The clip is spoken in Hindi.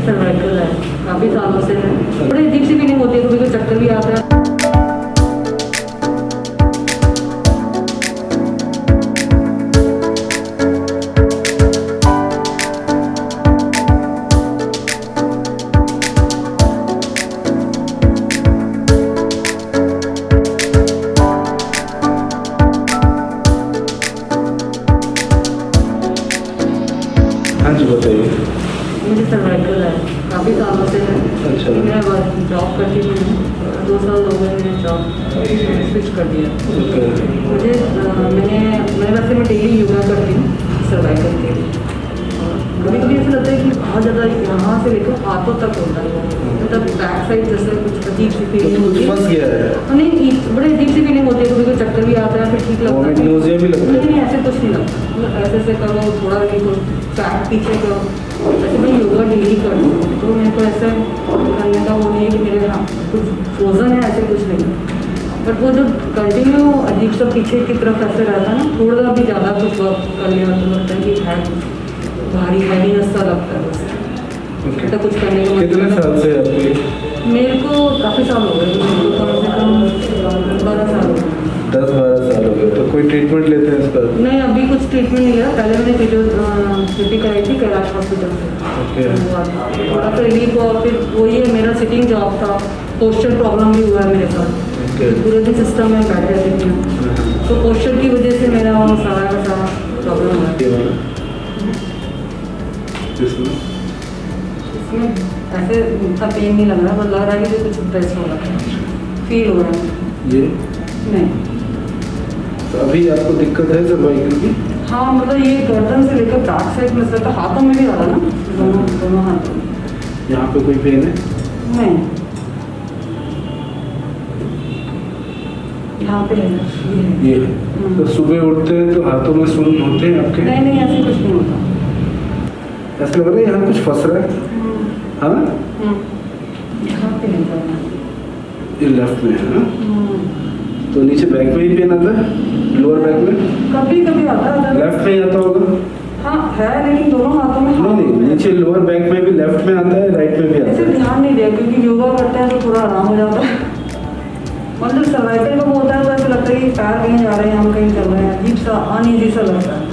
सर्वाइकल है, काफ़ी सालों से है। बड़ी अजीब सी फीलिंग होती है, कभी कोई चक्कर भी आता है। हाँ जी बताइए। मुझे सर्वाइकल है, काफ़ी सालों से है। अच्छा। मैं जॉब करती थी, 2 साल हो गए मैंने जॉब स्विच कर दिया। ओके। मुझे मैंने वैसे मैं डेली योगा करती हूँ सर्वाइकल के लिए। कभी कभी ऐसा लगता है कि बहुत ज़्यादा यहाँ से लेकर हाथों तक होता है, मतलब बैक साइड जैसे कुछ अजीब सी फीलिंग होती है। फंस गया है। नहीं, बड़ी अजीब सी फीलिंग होती है, कभी कोई चक्कर भी आता है, फिर ठीक लगता वॉमिट है। नोज़िया भी लगता है? नहीं, ऐसे कुछ नहीं लगता, मतलब ऐसे ऐसे करो, थोड़ा भी करो, बैक पीछे करो। वैसे मैं योगा डेली करती हूँ, तो मेरे को ऐसा करने का वो नहीं है कि मेरे हाँ कुछ फ्रोजन है, ऐसे कुछ नहीं। बट वो जो कंटिन्यू अजीब सा पीछे की तरफ ऐसे रहता है ना, थोड़ा भी ज़्यादा कुछ वर्क कर लिया तो लगता है कि है भारी हैवीनेस सा लगता है बस। ओके। तो कुछ करने को कितने साल से आपकी? मेरे को काफ़ी साल हो गए, मेरे को कम से कम 12 साल हो गए। 10-12 साल हो गए। तो कोई ट्रीटमेंट लेते हैं इसका? नहीं, अभी कुछ ट्रीटमेंट नहीं लिया। पहले मैंने फिजियोथेरेपी कराई थी कैलाश हॉस्पिटल से। ओके। थोड़ा सा रिलीफ हुआ, फिर वही है, मेरा सिटिंग जॉब था, पोस्चर प्रॉब्लम भी हुआ है मेरे साथ। ओके। पूरे दिन सिस्टम में बैठ रहती हूँ, तो पोस्चर की वजह से मेरा वो सारा का सारा प्रॉब्लम हुआ है। इसमें इसमें ऐसे इतना पेन नहीं लग रहा, बस लग रहा है कि कुछ प्रेस हो रहा है, फील हो रहा है। ये नहीं, तो अभी आपको दिक्कत है सर्वाइकल की? हाँ, मतलब ये गर्दन से लेकर बैक साइड में से, तो हाथों में भी आ रहा ना, दोनों हाथों में। यहाँ पे कोई पेन है? नहीं, यहाँ पे है, ये है। ये है। तो सुबह उठते हैं तो हाथों में सुन्न होते हैं आपके? नहीं नहीं, ऐसे कुछ नहीं होता। ऐसा लग रहा है यहाँ कुछ फंस रहा है, हाँ ना? यहाँ पे नहीं करना। ये लेफ्ट में है ना? तो नीचे बैक में ही पेन आता है, लोअर बैक में? कभी कभी आता है। लेफ्ट में ही आता होगा? हाँ है, लेकिन दोनों हाथों में। नहीं, नीचे लोअर बैक में भी लेफ्ट में आता है, राइट में भी आता ऐसे है? ध्यान नहीं दिया, क्योंकि योगा करते हैं तो थोड़ा आराम हो जाता है। मतलब सर्वाइकल का वो होता है तो ऐसा लगता है कि पैर कहीं जा रहे हैं, हम कहीं चल रहे हैं, अजीब सा अनईजी सा लगता है।